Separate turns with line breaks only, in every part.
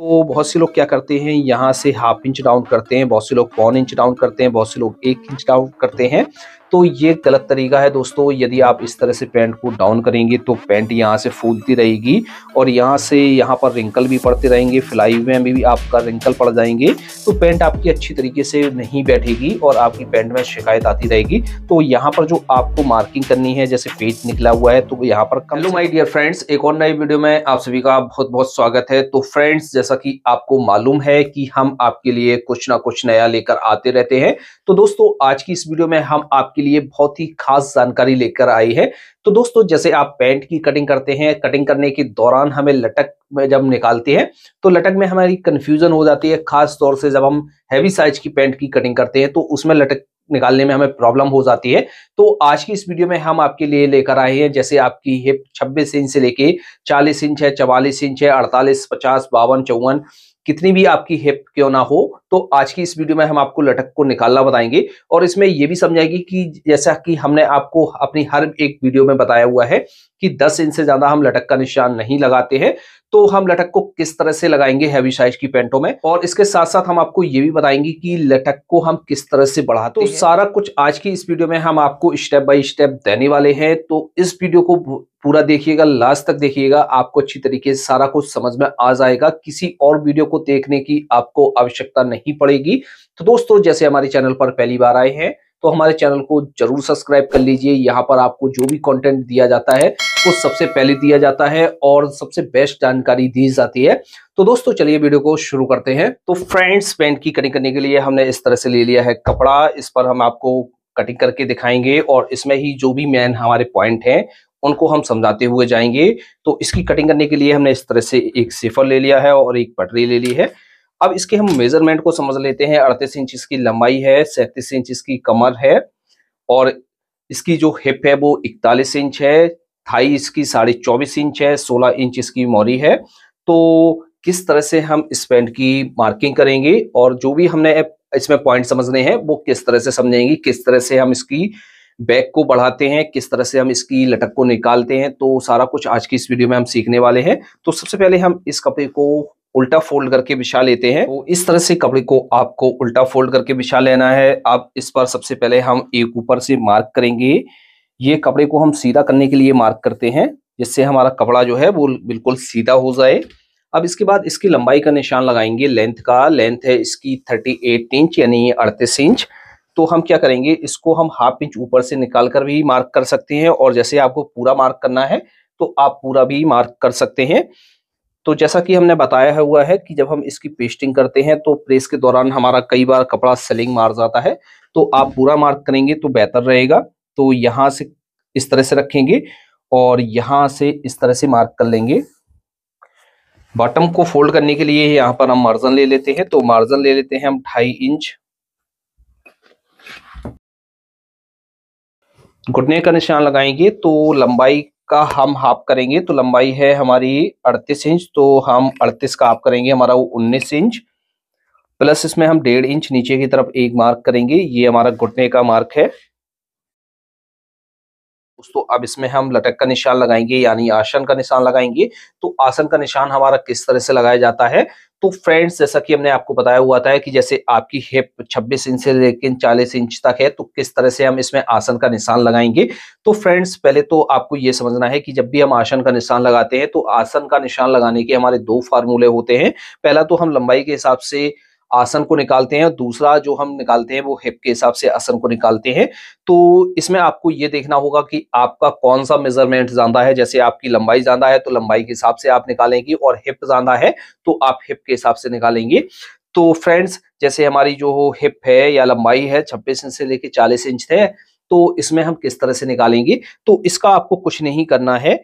तो बहुत से लोग क्या करते हैं, यहाँ से हाफ इंच डाउन करते हैं, बहुत से लोग पौन इंच डाउन करते हैं, बहुत से लोग 1 इंच डाउन करते हैं। तो ये गलत तरीका है दोस्तों। यदि आप इस तरह से पैंट को डाउन करेंगे तो पैंट यहाँ से फूलती रहेगी और यहाँ से यहाँ पर रिंकल भी पड़ते रहेंगे, सिलाई में भी आपका रिंकल पड़ जाएंगे। तो पैंट आपकी अच्छी तरीके से नहीं बैठेगी और आपकी पैंट में शिकायत आती रहेगी। तो यहाँ पर जो आपको मार्किंग करनी है, जैसे पेच निकला हुआ है तो यहाँ पर हेलो माय डियर फ्रेंड्स, एक और नई वीडियो में आप सभी का बहुत बहुत स्वागत है। तो फ्रेंड्स, जैसा कि आपको मालूम है कि हम आपके लिए कुछ ना कुछ नया लेकर आते रहते हैं। तो दोस्तों, आज की इस वीडियो में हम आपके लिए बहुत ही खास जानकारी लेकर आए हैं। तो दोस्तों, जैसे आप पैंट की कटिंग करते हैं, कटिंग करने के दौरान हमें लटक में जब निकालते हैं तो लटक में हमारी कंफ्यूजन हो जाती है। खास तौर से जब हम हैवी साइज की पैंट की कटिंग करते हैं तो उसमें लटक निकालने में हमें प्रॉब्लम हो जाती है। तो आज की इस वीडियो में हम आपके लिए लेकर आए हैं, जैसे आपकी हिप 26 इंच से लेके 40 इंच है, 44 इंच है, 48, 50, 52, 54, कितनी भी आपकी हिप क्यों ना हो, तो आज की इस वीडियो में हम आपको लटक को निकालना बताएंगे। और इसमें यह भी समझाएगी कि जैसा कि हमने आपको अपनी हर एक वीडियो में बताया हुआ है कि 10 इंच से ज्यादा हम लटक का निशान नहीं लगाते हैं। तो हम लटक को किस तरह से लगाएंगे हैवी साइज की पैंटों में, और इसके साथ साथ हम आपको ये भी बताएंगे कि लटक को हम किस तरह से बढ़ाते हैं। तो सारा कुछ आज की इस वीडियो में हम आपको स्टेप बाय स्टेप देने वाले हैं। तो इस वीडियो को पूरा देखिएगा, लास्ट तक देखिएगा, आपको अच्छी तरीके से सारा कुछ समझ में आ जाएगा। किसी और वीडियो को देखने की आपको आवश्यकता नहीं पड़ेगी। तो दोस्तों, जैसे हमारे चैनल पर पहली बार आए हैं तो हमारे चैनल को जरूर सब्सक्राइब कर लीजिए। यहाँ पर आपको जो भी कंटेंट दिया जाता है वो सबसे पहले दिया जाता है और सबसे बेस्ट जानकारी दी जाती है। तो दोस्तों, चलिए वीडियो को शुरू करते हैं। तो फ्रेंड्स, पैंट की कटिंग करने के लिए हमने इस तरह से ले लिया है कपड़ा। इस पर हम आपको कटिंग करके दिखाएंगे और इसमें ही जो भी मेन हमारे पॉइंट हैं उनको हम समझाते हुए जाएंगे। तो इसकी कटिंग करने के लिए हमने इस तरह से एक सेफर ले लिया है और एक पटरी ले ली है। अब इसके हम मेजरमेंट को समझ लेते हैं। 38 इंच इसकी लंबाई है, 37 इंच इसकी कमर है और इसकी जो हिप है वो 41 इंच है, थाई इसकी 24.5 इंच है, 16 इंच इसकी मोरी है। तो किस तरह से हम इस पैंट की मार्किंग करेंगे और जो भी हमने इसमें पॉइंट समझने हैं वो किस तरह से समझेंगे, किस तरह से हम इसकी बैक को बढ़ाते हैं, किस तरह से हम इसकी लटक को निकालते हैं, तो सारा कुछ आज की इस वीडियो में हम सीखने वाले हैं। तो सबसे पहले हम इस कपड़े को उल्टा फोल्ड करके बिछा लेते हैं। तो इस तरह से कपड़े को आपको उल्टा फोल्ड करके बिछा लेना है। अब इस पर सबसे पहले हम एक ऊपर से मार्क करेंगे। ये कपड़े को हम सीधा करने के लिए मार्क करते हैं, जिससे हमारा कपड़ा जो है वो बिल्कुल सीधा हो जाए। अब इसके बाद इसकी लंबाई का निशान लगाएंगे। लेंथ का, लेंथ है इसकी 38 इंच यानी 38 इंच। तो हम क्या करेंगे, इसको हम हाफ इंच ऊपर से निकाल कर भी मार्क कर सकते हैं और जैसे आपको पूरा मार्क करना है तो आप पूरा भी मार्क कर सकते हैं। तो जैसा कि हमने बताया हुआ है कि जब हम इसकी पेस्टिंग करते हैं तो प्रेस के दौरान हमारा कई बार कपड़ा सेलिंग मार जाता है। तो आप पूरा मार्क करेंगे तो बेहतर रहेगा। तो यहाँ से इस तरह से रखेंगे और यहाँ से इस तरह से मार्क कर लेंगे। बॉटम को फोल्ड करने के लिए यहाँ पर हम मार्जिन ले लेते हैं। तो मार्जिन ले लेते हैं हम 2.5 इंच। घुटने का निशान लगाएंगे तो लंबाई का हम हाफ करेंगे। तो लंबाई है हमारी 38 इंच, तो हम 38 का हाफ करेंगे, हमारा वो 19 इंच। प्लस इसमें हम 1.5 इंच नीचे की तरफ एक मार्क करेंगे, ये हमारा घुटने का मार्क है। दोस्तों, अब इसमें हम लटक का निशान लगाएंगे यानी आसन का निशान लगाएंगे। तो आसन का निशान हमारा किस तरह से लगाया जाता है, तो फ्रेंड्स, जैसा कि हमने आपको बताया हुआ था कि जैसे आपकी हिप 26 इंच से लेकर 40 इंच तक है, तो किस तरह से हम इसमें आसन का निशान लगाएंगे। तो फ्रेंड्स, पहले तो आपको ये समझना है कि जब भी हम आसन का निशान लगाते हैं तो आसन का निशान लगाने के हमारे 2 फार्मूले होते हैं। पहला तो हम लंबाई के हिसाब से आसन को निकालते हैं, दूसरा जो हम निकालते हैं वो हिप के हिसाब से आसन को निकालते हैं। तो इसमें आपको ये देखना होगा कि आपका कौन सा मेजरमेंट ज्यादा है। जैसे आपकी लंबाई ज्यादा है तो लंबाई के हिसाब से आप निकालेंगे और हिप ज्यादा है तो आप हिप के हिसाब से निकालेंगे। तो फ्रेंड्स, जैसे हमारी जो हिप है या लंबाई है 26 इंच से लेके 40 इंच है, तो इसमें हम किस तरह से निकालेंगे। तो इसका आपको कुछ नहीं करना है,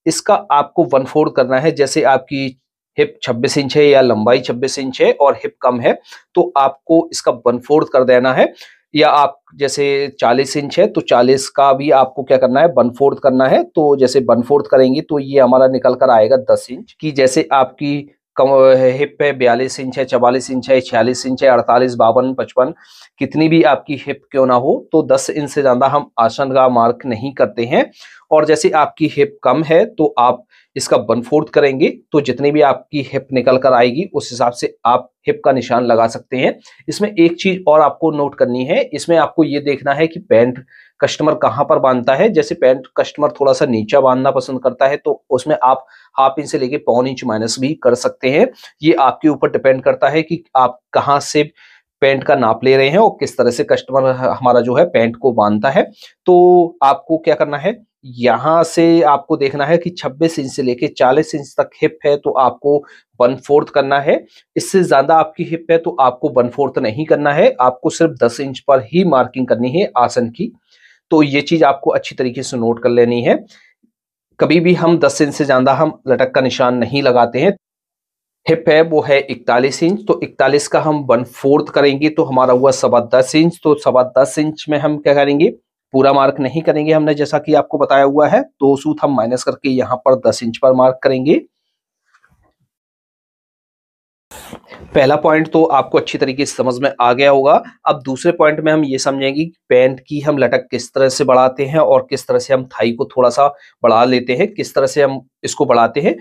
इसका आपको 1/4 करना है। जैसे आपकी हिप 26 इंच है या लंबाई 26 इंच है और हिप कम है तो आपको इसका 1/4 कर देना है। या आप जैसे 40 इंच है तो 40 का भी आपको क्या करना है, 1/4 करना है। तो जैसे 1/4 करेंगे तो ये हमारा निकल कर आएगा 10 इंच की। जैसे आपकी हिप है 42 इंच है, 44 इंच है, 46 इंच है, 48, 52, 55, कितनी भी आपकी हिप क्यों ना हो, तो 10 इंच से ज्यादा हम आसन का मार्क नहीं करते हैं। और जैसे आपकी हिप कम है तो आप इसका 1/4 करेंगे, तो जितनी भी आपकी हिप निकल कर आएगी उस हिसाब से आप हिप का निशान लगा सकते हैं। इसमें एक चीज और आपको नोट करनी है, इसमें आपको ये देखना है कि पैंट कस्टमर कहाँ पर बांधता है। जैसे पैंट कस्टमर थोड़ा सा नीचा बांधना पसंद करता है तो उसमें आप 1/2 इंच से लेके 1/4 इंच माइनस भी कर सकते हैं। ये आपके ऊपर डिपेंड करता है कि आप कहाँ से पैंट का नाप ले रहे हैं और किस तरह से कस्टमर हमारा जो है पैंट को बांधता है। तो आपको क्या करना है, यहाँ से आपको देखना है कि 26 इंच से लेके 40 इंच तक हिप है तो आपको 1/4 करना है। इससे ज्यादा आपकी हिप है तो आपको 1/4 नहीं करना है, आपको सिर्फ 10 इंच पर ही मार्किंग करनी है आसन की। तो ये चीज आपको अच्छी तरीके से नोट कर लेनी है। कभी भी हम 10 इंच से ज्यादा हम लटक का निशान नहीं लगाते हैं। हिप है वो है 41 इंच, तो 41 का हम 1/4 करेंगे तो हमारा हुआ 10.25 इंच। तो 10.25 इंच में हम क्या करेंगे, पूरा मार्क नहीं करेंगे हमने जैसा कि आपको बताया हुआ है, 2 सूत हम माइनस करके यहाँ पर 10 इंच पर मार्क करेंगे। पहला पॉइंट तो आपको अच्छी तरीके से समझ में आ गया होगा। अब दूसरे पॉइंट में हम ये समझेंगे कि पैंट की हम लटक किस तरह से बढ़ाते हैं और किस तरह से हम थाई को थोड़ा सा बढ़ा लेते हैं, किस तरह से हम इसको बढ़ाते हैं।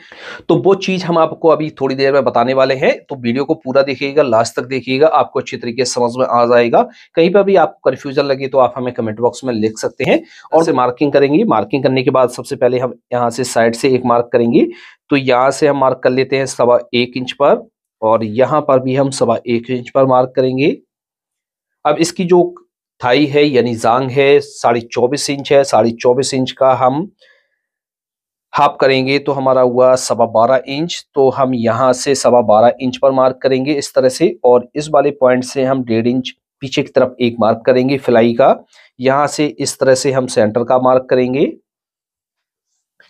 तो वो चीज हम आपको अभी थोड़ी देर में बताने वाले हैं, तो वीडियो को पूरा देखिएगा, लास्ट तक देखिएगा, आपको अच्छी तरीके से समझ में आ जाएगा। कहीं पर भी आपको कंफ्यूजन लगे तो आप हमें कमेंट बॉक्स में लिख सकते हैं। और से मार्किंग करेंगे, मार्किंग करने के बाद सबसे पहले हम यहाँ से साइड से एक मार्क करेंगे। तो यहाँ से हम मार्क कर लेते हैं 1.25 इंच पर, और यहां पर भी हम 1.25 इंच पर मार्क करेंगे। अब इसकी जो थाई है यानी जांग है 24.5 इंच है, 24.5 इंच का हम हाफ करेंगे तो हमारा हुआ 12.25 इंच। तो हम यहां से 12.25 इंच पर मार्क करेंगे इस तरह से, और इस वाले पॉइंट से हम 1.5 इंच पीछे की तरफ एक मार्क करेंगे फिलाई का। यहां से इस तरह से हम सेंटर का मार्क करेंगे।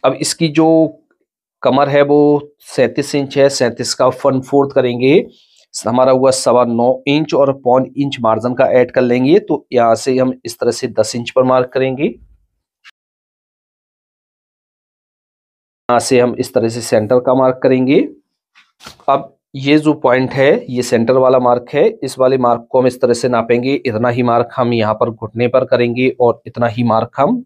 अब इसकी जो कमर है वो 37 इंच है, 37 का 1/4 करेंगे, हमारा हुआ 9.25 इंच, और 0.25 इंच मार्जिन का ऐड कर लेंगे। तो यहाँ से हम इस तरह से 10 इंच पर मार्क करेंगे। यहाँ से हम इस तरह से सेंटर का मार्क करेंगे। अब ये जो पॉइंट है ये सेंटर वाला मार्क है, इस वाले मार्क को हम इस तरह से नापेंगे। इतना ही मार्क हम यहाँ पर घुटने पर करेंगे और इतना ही मार्क हम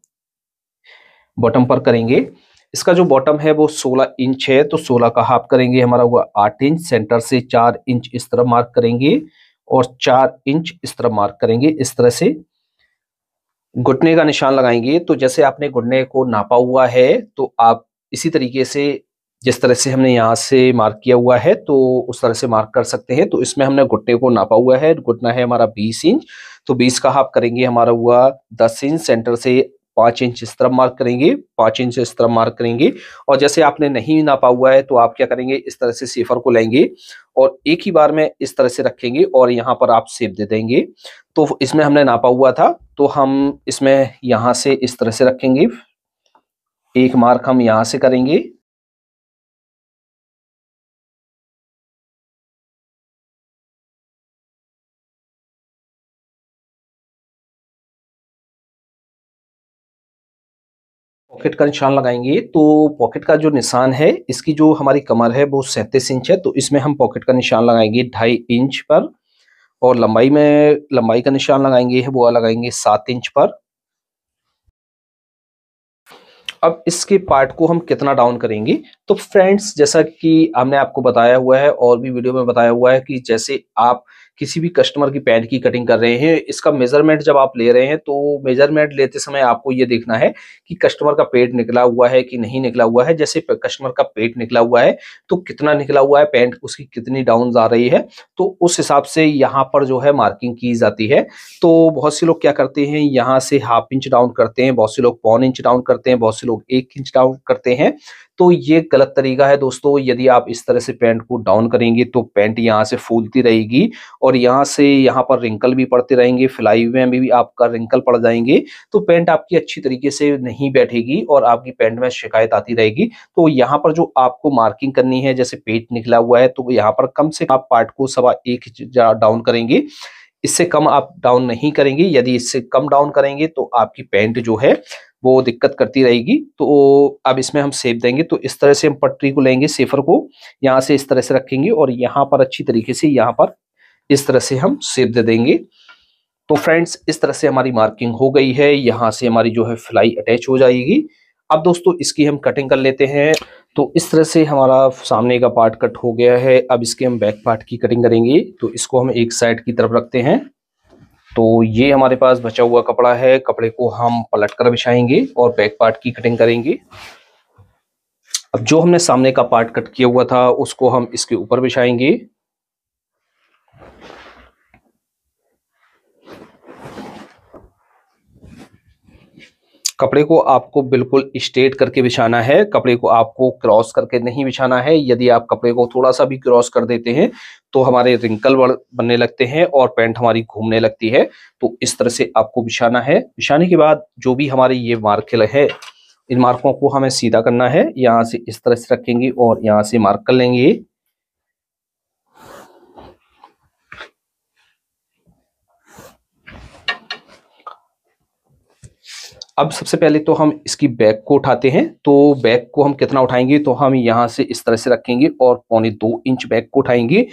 बॉटम पर करेंगे। इसका जो बॉटम है वो 16 इंच है, तो 16 का हाफ करेंगे, हमारा हुआ 8 इंच। सेंटर से 4 इंच इस तरफ मार्क करेंगे और 4 इंच इस तरफ मार्क करेंगे। इस तरह से घुटने का निशान लगाएंगे। तो जैसे आपने घुटने को नापा हुआ है तो आप इसी तरीके से जिस तरह से हमने यहाँ से मार्क किया हुआ है तो उस तरह से मार्क कर सकते हैं। तो इसमें हमने घुटने को नापा हुआ है, घुटना है हमारा 20 इंच, तो 20 का हाफ करेंगे, हमारा हुआ 10 इंच। सेंटर से 5 इंच इस तरफ मार्क करेंगे, 5 इंच इस तरफ मार्क करेंगे। और जैसे आपने नहीं नापा हुआ है तो आप क्या करेंगे, इस तरह से सेफर को लेंगे और एक ही बार में इस तरह से रखेंगे और यहाँ पर आप सेप दे देंगे। तो इसमें हमने नापा हुआ था तो हम इसमें यहाँ से इस तरह से रखेंगे, एक मार्क हम यहाँ से करेंगे। पॉकेट का निशान लगाएंगे, तो पॉकेट का जो निशान है, इसकी जो हमारी कमर है वो 37 इंच है, तो इसमें हम पॉकेट का निशान लगाएंगे 2.5 इंच पर, और लंबाई का निशान लगाएंगे वो लगाएंगे 7 इंच पर। अब इसके पार्ट को हम कितना डाउन करेंगे, तो फ्रेंड्स जैसा कि हमने आपको बताया हुआ है और भी वीडियो में बताया हुआ है कि जैसे आप किसी भी कस्टमर की पैंट की कटिंग कर रहे हैं, इसका मेजरमेंट जब आप ले रहे हैं तो मेजरमेंट लेते समय आपको ये देखना है कि कस्टमर का पेट निकला हुआ है कि नहीं निकला हुआ है। जैसे कस्टमर का पेट निकला हुआ है तो कितना निकला हुआ है, पैंट उसकी कितनी डाउन जा रही है, तो उस हिसाब से यहाँ पर जो है मार्किंग की जाती है। तो बहुत से लोग क्या करते हैं, यहाँ से 1/2 इंच डाउन करते हैं, बहुत से लोग 0.25 इंच डाउन करते हैं, बहुत से लोग 1 इंच डाउन करते हैं। तो ये गलत तरीका है दोस्तों। यदि आप इस तरह से पैंट को डाउन करेंगे तो पैंट यहाँ से फूलती रहेगी और यहाँ से यहाँ पर रिंकल भी पड़ते रहेंगे, फिलाई में भी आपका रिंकल पड़ जाएंगे, तो पैंट आपकी अच्छी तरीके से नहीं बैठेगी और आपकी पैंट में शिकायत आती रहेगी। तो यहाँ पर जो आपको मार्किंग करनी है, जैसे पेट निकला हुआ है तो यहाँ पर कम से कम आप पार्ट को 1.25 इंच डाउन करेंगे, इससे कम आप डाउन नहीं करेंगे। यदि इससे कम डाउन करेंगे तो आपकी पैंट जो है वो दिक्कत करती रहेगी। तो अब इसमें हम सेप देंगे, तो इस तरह से हम पटरी को लेंगे, सेफर को यहाँ से इस तरह से रखेंगे और यहाँ पर अच्छी तरीके से यहाँ पर इस तरह से हम सेप दे देंगे। तो फ्रेंड्स इस तरह से हमारी मार्किंग हो गई है, यहाँ से हमारी जो है फिलाई अटैच हो जाएगी। अब दोस्तों इसकी हम कटिंग कर लेते हैं। तो इस तरह से हमारा सामने का पार्ट कट हो गया है। अब इसके हम बैक पार्ट की कटिंग करेंगे। तो इसको हम एक साइड की तरफ रखते हैं। तो ये हमारे पास बचा हुआ कपड़ा है, कपड़े को हम पलट कर बिछाएंगे और बैक पार्ट की कटिंग करेंगे। अब जो हमने सामने का पार्ट कट किया हुआ था उसको हम इसके ऊपर बिछाएंगे। कपड़े को आपको बिल्कुल स्ट्रेट करके बिछाना है, कपड़े को आपको क्रॉस करके नहीं बिछाना है। यदि आप कपड़े को थोड़ा सा भी क्रॉस कर देते हैं तो हमारे रिंकल बनने लगते हैं और पैंट हमारी घूमने लगती है। तो इस तरह से आपको बिछाना है। बिछाने के बाद जो भी हमारे ये मार्क है, इन मार्कों को हमें सीधा करना है। यहाँ से इस तरह से रखेंगे और यहाँ से मार्क कर लेंगे। अब सबसे पहले तो हम इसकी बैक को उठाते हैं। तो बैक को हम कितना उठाएंगे, तो हम यहाँ से इस तरह से रखेंगे और 1.25 इंच बैक को उठाएंगे।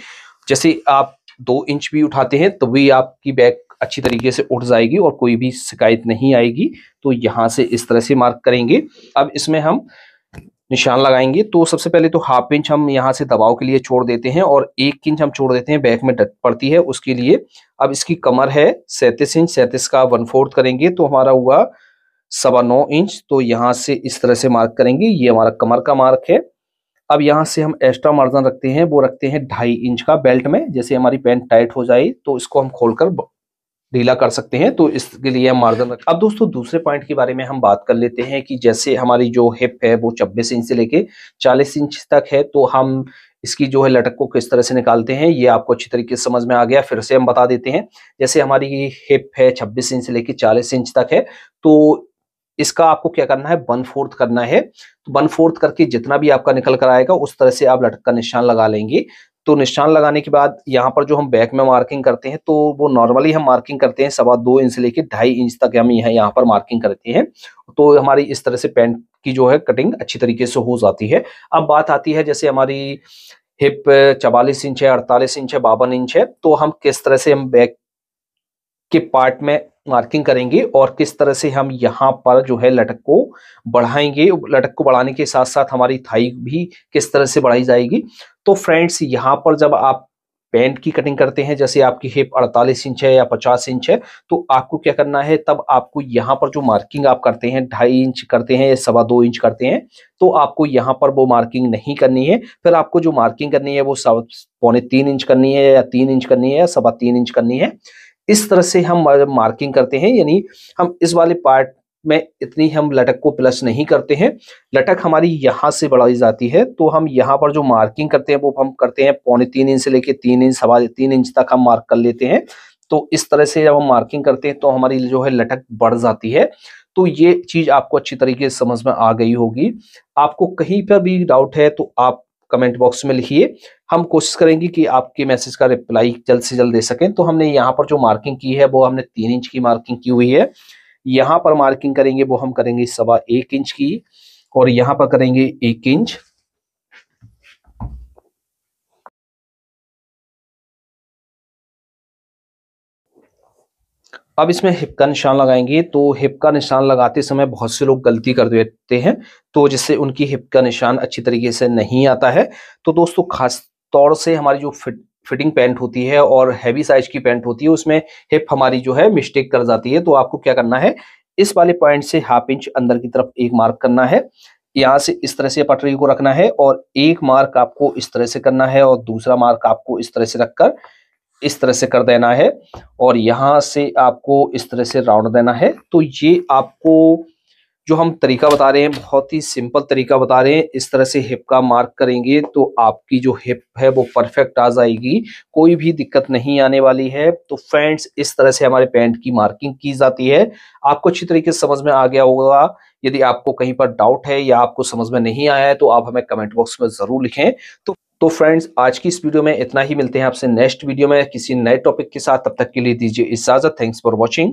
जैसे आप 2 इंच भी उठाते हैं तो भी आपकी बैक अच्छी तरीके से उठ जाएगी और कोई भी शिकायत नहीं आएगी। तो यहाँ से इस तरह से मार्क करेंगे। अब इसमें हम निशान लगाएंगे। तो सबसे पहले तो 1/2 इंच हम यहाँ से दबाव के लिए छोड़ देते हैं और 1 इंच हम छोड़ देते हैं बैक में डट पड़ती है उसके लिए। अब इसकी कमर है 37 इंच, 37 का 1/4 करेंगे तो हमारा हुआ 9.25 इंच। तो यहाँ से इस तरह से मार्क करेंगे। ये हमारा कमर का मार्क है। अब यहाँ से हम एक्स्ट्रा मार्जिन रखते हैं, वो रखते हैं 2.5 इंच का बेल्ट में। जैसे हमारी पैंट टाइट हो जाए तो इसको हम खोलकर ढीला कर सकते हैं, तो इसके लिए हम मार्जिन रख। अब दोस्तों दूसरे पॉइंट के बारे में हम बात कर लेते हैं कि जैसे हमारी जो हिप है वो 26 इंच से लेके 40 इंच तक है। तो हम इसकी जो है लटक को किस तरह से निकालते हैं ये आपको अच्छी तरीके से समझ में आ गया। फिर से हम बता देते हैं। जैसे हमारी हिप है 26 इंच से लेके 40 इंच तक है, तो इसका आपको क्या करना है, 1/4 करना है। तो 1/4 करके जितना भी आपका निकल कर आएगा उस तरह से आप लटक का निशान लगा लेंगे। तो निशान लगाने के बाद यहाँ पर जो हम बैक में मार्किंग करते हैं तो वो नॉर्मली हम मार्किंग करते हैं 2.25 इंच से लेके 2.5 इंच तक हम यहाँ पर मार्किंग करते हैं। तो हमारी इस तरह से पैंट की जो है कटिंग अच्छी तरीके से हो जाती है। अब बात आती है जैसे हमारी हिप 44 इंच है, 48 इंच है, 52 इंच है, तो हम किस तरह से हम बैक के पार्ट में मार्किंग करेंगे और किस तरह से हम यहाँ पर जो है लटक को बढ़ाएंगे। लटक को बढ़ाने के साथ साथ हमारी थाई भी किस तरह से बढ़ाई जाएगी। तो फ्रेंड्स यहाँ पर जब आप पैंट की कटिंग करते हैं, जैसे आपकी हिप 48 इंच है या 50 इंच है, तो आपको क्या करना है, तब आपको यहाँ पर जो मार्किंग आप करते हैं 2.5 इंच करते हैं या 2.25 इंच करते हैं, तो आपको यहाँ पर वो मार्किंग नहीं करनी है। फिर आपको जो मार्किंग करनी है वो 3.25 इंच करनी है या 3 इंच करनी है या 3.25 इंच करनी है। इस तरह से हम मार्किंग करते हैं। यानी हम इस वाले पार्ट में इतनी हम लटक को प्लस नहीं करते हैं। लटक हमारी यहाँ से बढ़ाई जाती है, तो हम यहाँ पर जो मार्किंग करते हैं वो हम करते हैं 2.25 इंच से लेके 3 इंच 3.25 इंच तक हम मार्क कर लेते हैं। तो इस तरह से जब हम मार्किंग करते हैं तो हमारी जो है लटक बढ़ जाती है। तो ये चीज आपको अच्छी तरीके से समझ में आ गई होगी। आपको कहीं पर भी डाउट है तो आप कमेंट बॉक्स में लिखिए। हम कोशिश करेंगे कि आपके मैसेज का रिप्लाई जल्द से जल्द दे सकें। तो हमने यहाँ पर जो मार्किंग की है वो हमने 3 इंच की मार्किंग की हुई है। यहाँ पर मार्किंग करेंगे वो हम करेंगे 1.25 इंच की और यहाँ पर करेंगे 1 इंच। अब इसमें हिप का निशान लगाएंगे। तो हिप का निशान लगाते समय बहुत से लोग गलती कर देते हैं, तो जिससे उनकी हिप का निशान अच्छी तरीके से नहीं आता है। तो दोस्तों खास तौर से हमारी जो फिटिंग पैंट होती है और हैवी साइज की पैंट होती है उसमें हिप हमारी जो है मिस्टेक कर जाती है। तो आपको क्या करना है, इस वाले पॉइंट से 1/2 इंच अंदर की तरफ एक मार्क करना है। यहाँ से इस तरह से पटरी को रखना है और एक मार्क आपको इस तरह से करना है और दूसरा मार्क आपको इस तरह से रखकर इस तरह से कर देना है और यहाँ से आपको इस तरह से राउंड देना है। तो ये आपको जो हम तरीका बता रहे हैं बहुत ही सिंपल तरीका बता रहे हैं। इस तरह से हिप का मार्क करेंगे तो आपकी जो हिप है वो परफेक्ट आ जाएगी, कोई भी दिक्कत नहीं आने वाली है। तो फ्रेंड्स इस तरह से हमारे पैंट की मार्किंग की जाती है। आपको अच्छी तरीके से समझ में आ गया होगा। यदि आपको कहीं पर डाउट है या आपको समझ में नहीं आया है तो आप हमें कमेंट बॉक्स में जरूर लिखें। तो फ्रेंड्स आज की इस वीडियो में इतना ही। मिलते हैं आपसे नेक्स्ट वीडियो में किसी नए टॉपिक के साथ। तब तक के लिए दीजिए इजाजत। Thanks for watching.